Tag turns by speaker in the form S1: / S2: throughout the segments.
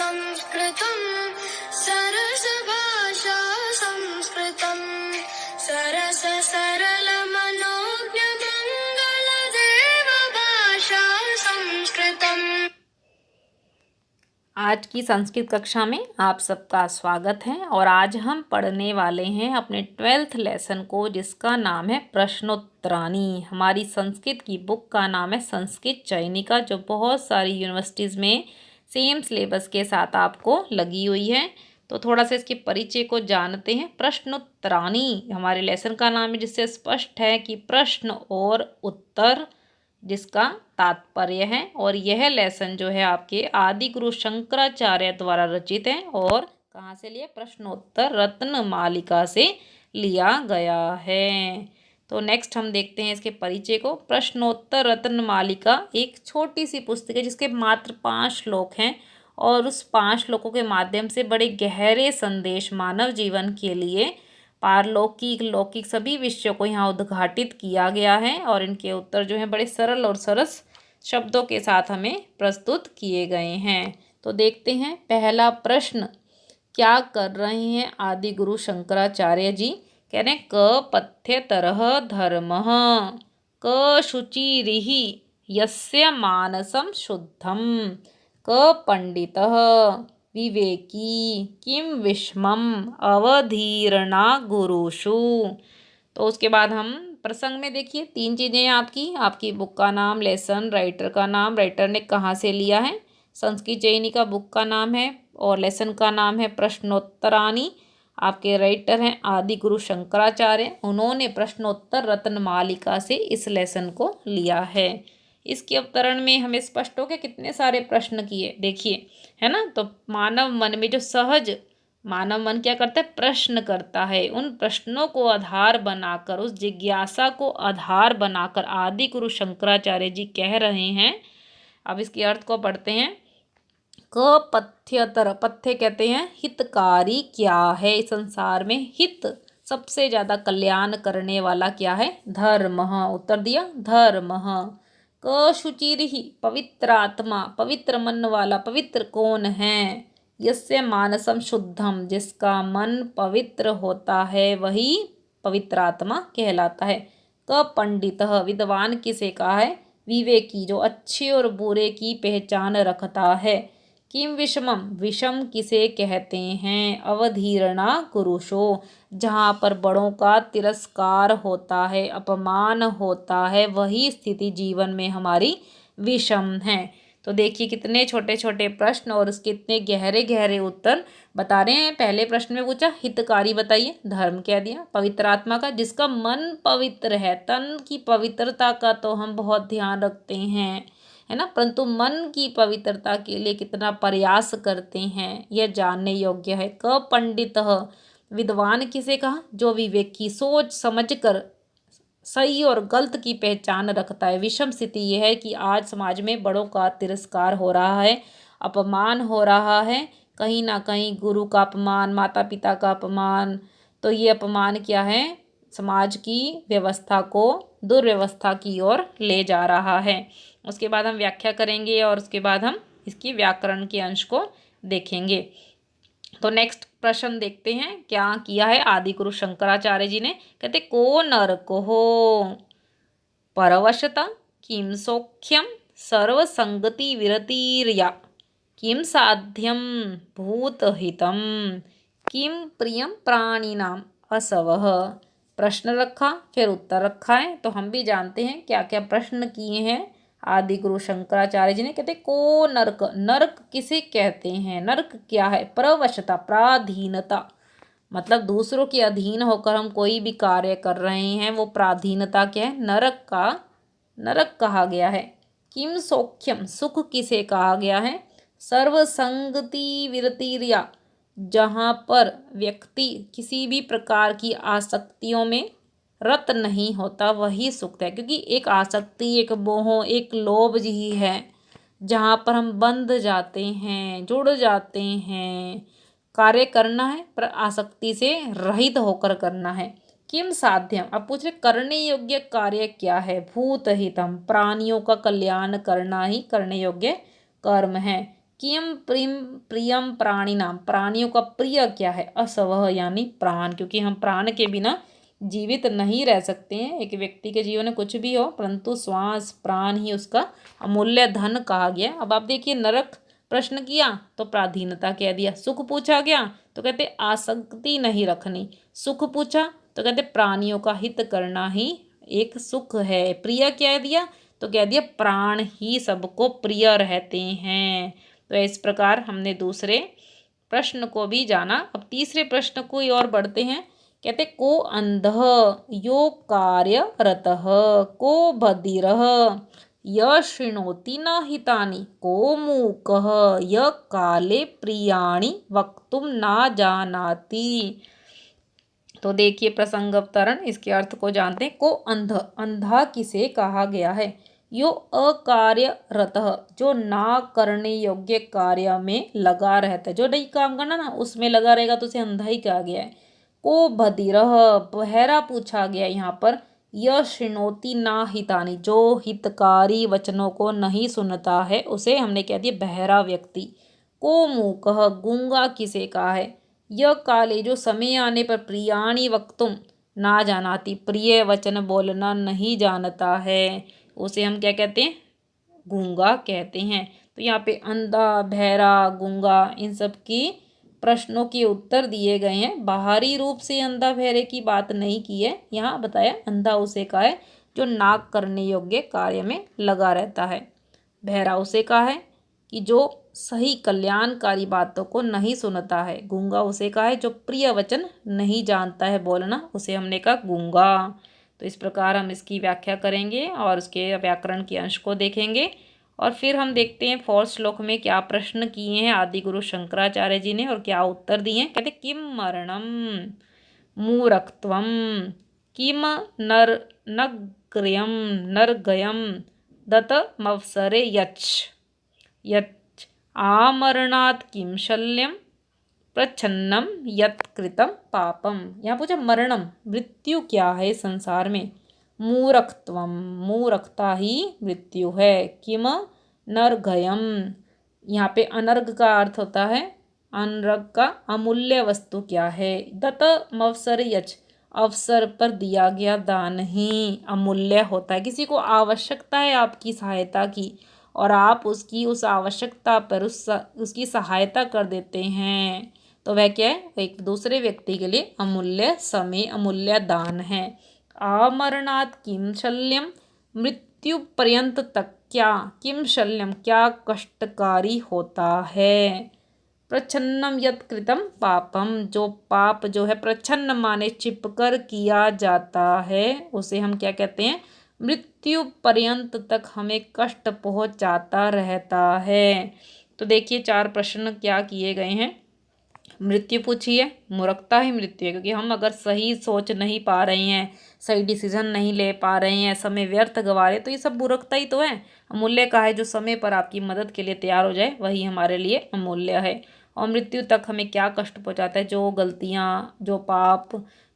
S1: संस्कृतं सरसभाषा संस्कृतं सरस सरलमनोज्ञमङ्गलदेव भाषा संस्कृतम्।
S2: आज की संस्कृत कक्षा में आप सबका स्वागत है और आज हम पढ़ने वाले हैं अपने 12th लेसन को, जिसका नाम है प्रश्नोत्तरानी। हमारी संस्कृत की बुक का नाम है संस्कृत चयनिका, जो बहुत सारी यूनिवर्सिटीज़ में सेम सिलेबस के साथ आपको लगी हुई है। तो थोड़ा सा इसके परिचय को जानते हैं। प्रश्नोत्तरानी हमारे लेसन का नाम है, जिससे स्पष्ट है कि प्रश्न और उत्तर जिसका तात्पर्य है। और यह लेसन जो है आपके आदि गुरु शंकराचार्य द्वारा रचित है और कहाँ से लिया? प्रश्नोत्तर रत्न मालिका से लिया गया है। तो नेक्स्ट हम देखते हैं इसके परिचय को। प्रश्नोत्तर रत्न मालिका एक छोटी सी पुस्तक है जिसके मात्र 5 श्लोक हैं और उस 5 श्लोकों के माध्यम से बड़े गहरे संदेश मानव जीवन के लिए पारलौकिक लौकिक सभी विषयों को यहाँ उद्घाटित किया गया है और इनके उत्तर जो हैं बड़े सरल और सरस शब्दों के साथ हमें प्रस्तुत किए गए हैं। तो देखते हैं पहला प्रश्न, क्या कर रहे हैं आदि गुरु शंकराचार्य जी? कह रहे हैं क पथ्यतरः धर्मः, क शुचिरिः यस्य मानसं शुद्धं, क पंडितः विवेकी, किम विषमम अवधीरणा गुरुषु। तो उसके बाद हम प्रसंग में देखिए 3 चीज़ें हैं आपकी बुक का नाम, लेसन, राइटर का नाम, राइटर ने कहाँ से लिया है, संस्कृत चयनिका बुक का नाम है और लेसन का नाम है प्रश्नोत्तरानी। आपके राइटर हैं आदि गुरु शंकराचार्य, उन्होंने प्रश्नोत्तर रत्न मालिका से इस लेसन को लिया है। इसके अवतरण में हमें स्पष्ट हो गया कितने सारे प्रश्न किए, देखिए, है ना। तो मानव मन में जो सहज मानव मन क्या करता है? प्रश्न करता है। उन प्रश्नों को आधार बनाकर, उस जिज्ञासा को आधार बनाकर आदि गुरु शंकराचार्य जी कह रहे हैं। अब इसके अर्थ को पढ़ते हैं। क पथ्यतर, पथ्य कहते हैं हितकारी क्या है इस संसार में? हित सबसे ज़्यादा कल्याण करने वाला क्या है? धर्म। उत्तर दिया धर्म। क शुचिर्हि पवित्र आत्मा, पवित्र मन वाला, पवित्र कौन है? यस्य मानसम शुद्धम, जिसका मन पवित्र होता है वही पवित्र आत्मा कहलाता है। क पंडितः, विद्वान किसे कहा है? विवेकी, जो अच्छे और बुरे की पहचान रखता है। किम विषमम, विषम किसे कहते हैं? अवधीरणा गुरुषो, जहाँ पर बड़ों का तिरस्कार होता है, अपमान होता है, वही स्थिति जीवन में हमारी विषम है। तो देखिए कितने छोटे छोटे प्रश्न और उसके इतने गहरे गहरे उत्तर बता रहे हैं। पहले प्रश्न में पूछा हितकारी बताइए, धर्म कह दिया। पवित्र आत्मा का, जिसका मन पवित्र है, तन की पवित्रता का तो हम बहुत ध्यान रखते हैं, है ना, परंतु मन की पवित्रता के लिए कितना प्रयास करते हैं यह जानने योग्य है। क पंडितः, विद्वान किसे कहा? जो विवेकी, सोच समझकर सही और गलत की पहचान रखता है। विषम स्थिति यह है कि आज समाज में बड़ों का तिरस्कार हो रहा है, अपमान हो रहा है, कहीं ना कहीं गुरु का अपमान, माता पिता का अपमान। तो ये अपमान क्या है? समाज की व्यवस्था को दुर्व्यवस्था की ओर ले जा रहा है। उसके बाद हम व्याख्या करेंगे और उसके बाद हम इसकी व्याकरण के अंश को देखेंगे। तो नेक्स्ट प्रश्न देखते हैं क्या किया है आदि गुरु शंकराचार्य जी ने। कहते को नरको हो परवशता, किम सौख्यम सर्वसंगति विरतिर्या, किम साध्यम भूतहितम, किम प्रियम प्राणिनाम असवः। प्रश्न रखा, फिर उत्तर रखा है। तो हम भी जानते हैं क्या क्या प्रश्न किए हैं आदि गुरु शंकराचार्य जी ने। कहते को नरक, नरक किसे कहते हैं? नरक क्या है? प्रवशता, पराधीनता, मतलब दूसरों के अधीन होकर हम कोई भी कार्य कर रहे हैं, वो पराधीनता क्या है? नरक का नरक कहा गया है। किम सौख्यम, सुख किसे कहा गया है? सर्वसंगति विरतिर्या, जहाँ पर व्यक्ति किसी भी प्रकार की आसक्तियों में रत नहीं होता वही सुख है। क्योंकि एक आसक्ति, एक मोह, एक लोभ ही है जहाँ पर हम बंध जाते हैं, जुड़ जाते हैं। कार्य करना है पर आसक्ति से रहित होकर करना है। किम साध्यम, अब पूछ रहे करने योग्य कार्य क्या है? भूत हितम, प्राणियों का कल्याण करना ही करने योग्य कर्म है। किम प्रिम प्रियम प्राणी नाम, प्राणियों का प्रिय क्या है, असवह यानी प्राण, क्योंकि हम प्राण के बिना जीवित नहीं रह सकते हैं। एक व्यक्ति के जीवन में कुछ भी हो परंतु श्वास प्राण ही उसका अमूल्य धन कहा गया। अब आप देखिए, नरक प्रश्न किया तो प्राधीनता कह दिया, सुख पूछा गया तो कहते आसक्ति नहीं रखनी, सुख पूछा तो कहते प्राणियों का हित करना ही एक सुख है, प्रिय कह दिया तो कह दिया प्राण ही सबको प्रिय रहते हैं। तो इस प्रकार हमने दूसरे प्रश्न को भी जाना। अब तीसरे प्रश्न को और बढ़ते हैं। कहते को अंधः यो कार्यरतः को बधिरः य शृणोति न हितानि को मूकः य काले प्रियाणि वक्तुम न जानाति। तो देखिए प्रसंग अवतरण, इसके अर्थ को जानते हैं। को अंध, अंधा किसे कहा गया है, यो अकार्यरतः जो ना करने योग्य कार्य में लगा रहता है, जो नहीं काम करना ना उसमें लगा रहेगा तो उसे अंधा ही कहा गया है। को बधिरः बहरा पूछा गया यहाँ पर। यह शृणोति ना हितानि जो हितकारी वचनों को नहीं सुनता है उसे हमने कह दिया बहरा व्यक्ति। को मूकः गूंगा किसे कहा है। यह काले जो समय आने पर प्रियाणी वक्तुम ना जानाती प्रिय वचन बोलना नहीं जानता है उसे हम क्या कहते हैं, गूंगा कहते हैं। तो यहाँ पे अंधा बहरा गूंगा इन सब की प्रश्नों के उत्तर दिए गए हैं। बाहरी रूप से अंधा बहरे की बात नहीं की है, यहाँ बताया अंधा उसे कहा है जो नाक करने योग्य कार्य में लगा रहता है। बहरा उसे कहा है कि जो सही कल्याणकारी बातों को नहीं सुनता है। गूंगा उसे कहा है जो प्रिय वचन नहीं जानता है बोलना, उसे हमने कहा गूंगा। तो इस प्रकार हम इसकी व्याख्या करेंगे और उसके व्याकरण के अंश को देखेंगे और फिर हम देखते हैं 4th श्लोक में क्या प्रश्न किए हैं आदि गुरु शंकराचार्य जी ने और क्या उत्तर दिए हैं। कहते किम मरणम मूरक्त्वम किम नर नग्र्यम नरगयम दत्तमवसरे यच्च आमरणात् किम शल्यम प्रच्छन्नम यत्कृतं पापम। यहाँ पूछा मरणम मृत्यु क्या है संसार में, मूरखत्वम मूरखता ही मृत्यु है, किम नरगयम यहाँ पे अनर्घ का अर्थ होता है अनर्घ का अमूल्य वस्तु क्या है, दत्तमवसर यच अवसर पर दिया गया दान ही अमूल्य होता है। किसी को आवश्यकता है आपकी सहायता की और आप उसकी उस आवश्यकता पर उसकी सहायता कर देते हैं तो वह क्या है, एक दूसरे व्यक्ति के लिए अमूल्य समय अमूल्य दान है। आमरणात् किम शल्यम मृत्यु पर्यंत तक क्या, किम शल्यम क्या कष्टकारी होता है, प्रच्छन्नम यत् कृतम पापम जो पाप जो है प्रच्छन्न माने चिपकर किया जाता है उसे हम क्या कहते हैं, मृत्यु पर्यंत तक हमें कष्ट पहुंचाता रहता है। तो देखिए 4 प्रश्न क्या किए गए हैं। मृत्यु पूछी है, मूर्खता ही मृत्यु है क्योंकि हम अगर सही सोच नहीं पा रहे हैं, सही डिसीजन नहीं ले पा रहे हैं, समय व्यर्थ गवा रहे तो ये सब मूर्खता ही तो है। अमूल्य का है जो समय पर आपकी मदद के लिए तैयार हो जाए वही हमारे लिए अमूल्य है। और मृत्यु तक हमें क्या कष्ट पहुंचाता है, जो गलतियाँ जो पाप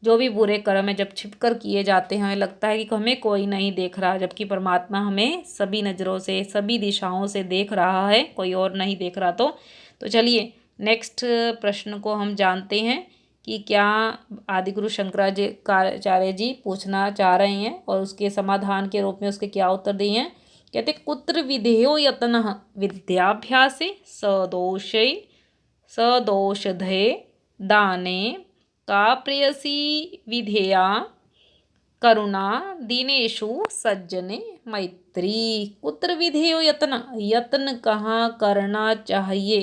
S2: जो भी बुरे कर्म है जब छिपकर किए जाते हैं हमें लगता है कि हमें कोई नहीं देख रहा, जबकि परमात्मा हमें सभी नज़रों से सभी दिशाओं से देख रहा है, कोई और नहीं देख रहा। तो चलिए नेक्स्ट प्रश्न को हम जानते हैं कि क्या आदिगुरु शंकराचार्य जी पूछना चाह रहे हैं और उसके समाधान के रूप में उसके क्या उत्तर दिए हैं। कहते कुत्र विधेयो यत्नः विद्याभ्यासे सदोषधे दाने का प्रेयसी विधेया करुणा दीनेषु सज्जने मैत्री। कुत्र विधेयो यत्न कहाँ करना चाहिए,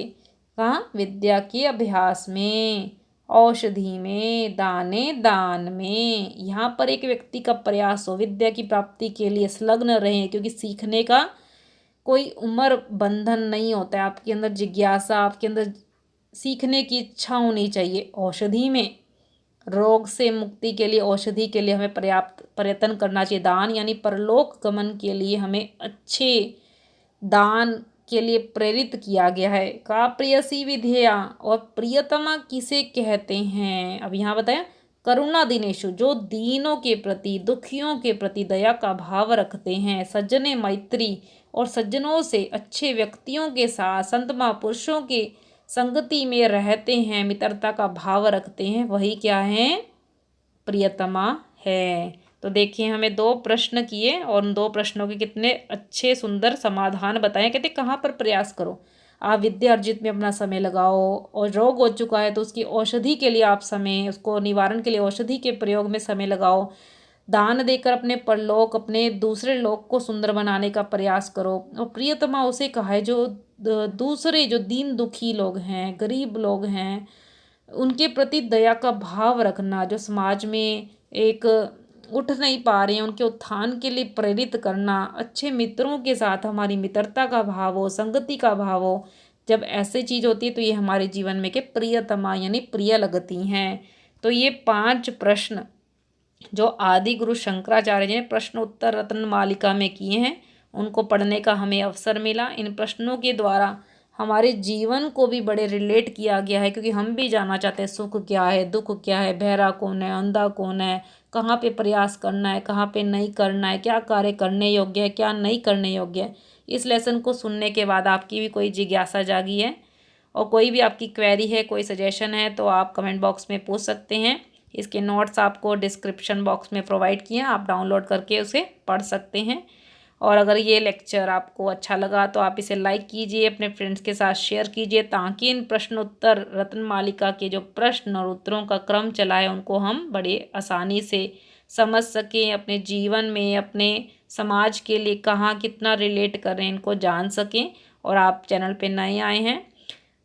S2: कहाँ, विद्या के अभ्यास में, औषधि में, दान में। यहाँ पर एक व्यक्ति का प्रयास हो विद्या की प्राप्ति के लिए संलग्न रहे क्योंकि सीखने का कोई उम्र बंधन नहीं होता है। आपके अंदर जिज्ञासा आपके अंदर सीखने की इच्छा होनी चाहिए। औषधि में रोग से मुक्ति के लिए औषधि के लिए हमें पर्याप्त प्रयत्न करना चाहिए। दान यानी परलोक गमन के लिए हमें अच्छे दान के लिए प्रेरित किया गया है। का प्रियसी विधेया और प्रियतमा किसे कहते हैं, अब यहाँ बताया करुणा दिनेशु, जो दीनों के प्रति, दुखियों के प्रति दया का भाव रखते हैं। सज्जने मैत्री, और सज्जनों से, अच्छे व्यक्तियों के साथ, संत महापुरुषों के संगति में रहते हैं, मित्रता का भाव रखते हैं, वही क्या है, प्रियतमा है। तो देखिए हमें 2 प्रश्न किए और उन 2 प्रश्नों के कितने अच्छे सुंदर समाधान बताए। कहते कहाँ पर प्रयास करो, आप विद्या अर्जित में अपना समय लगाओ, और रोग हो चुका है तो उसकी औषधि के लिए आप समय, उसको निवारण के लिए औषधि के प्रयोग में समय लगाओ। दान देकर अपने परलोक, अपने दूसरे लोक को सुंदर बनाने का प्रयास करो। और प्रियतमा उसे कहा है जो दूसरे, जो दीन दुखी लोग हैं, गरीब लोग हैं, उनके प्रति दया का भाव रखना, जो समाज में एक उठ नहीं पा रहे हैं उनके उत्थान के लिए प्रेरित करना, अच्छे मित्रों के साथ हमारी मित्रता का भाव हो, संगति का भाव हो। जब ऐसी चीज़ होती है तो ये हमारे जीवन में के प्रियतमा यानी प्रिय लगती हैं। तो ये 5 प्रश्न जो आदि गुरु शंकराचार्य जी ने प्रश्न उत्तर रत्न मालिका में किए हैं, उनको पढ़ने का हमें अवसर मिला। इन प्रश्नों के द्वारा हमारे जीवन को भी बड़े रिलेट किया गया है, क्योंकि हम भी जानना चाहते हैं सुख क्या है, दुख क्या है, बहरा कौन है, अंधा कौन है, कहाँ पे प्रयास करना है, कहाँ पे नहीं करना है, क्या कार्य करने योग्य है, क्या नहीं करने योग्य है। इस लेसन को सुनने के बाद आपकी भी कोई जिज्ञासा जागी है और कोई भी आपकी क्वेरी है, कोई सजेशन है, तो आप कमेंट बॉक्स में पूछ सकते हैं। इसके नोट्स आपको डिस्क्रिप्शन बॉक्स में प्रोवाइड किए हैं, आप डाउनलोड करके उसे पढ़ सकते हैं। और अगर ये लेक्चर आपको अच्छा लगा तो आप इसे लाइक कीजिए, अपने फ्रेंड्स के साथ शेयर कीजिए, ताकि इन प्रश्न उत्तर रत्न मालिका के जो प्रश्न और उत्तरों का क्रम चला है उनको हम बड़े आसानी से समझ सकें, अपने जीवन में, अपने समाज के लिए कहाँ कितना रिलेट करें, इनको जान सकें। और आप चैनल पे नए आए हैं,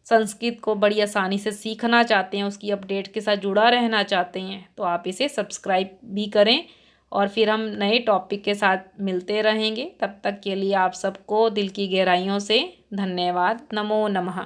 S2: संस्कृत को बड़ी आसानी से सीखना चाहते हैं, उसकी अपडेट के साथ जुड़ा रहना चाहते हैं, तो आप इसे सब्सक्राइब भी करें। और फिर हम नए टॉपिक के साथ मिलते रहेंगे। तब तक के लिए आप सबको दिल की गहराइयों से धन्यवाद। नमो नमः।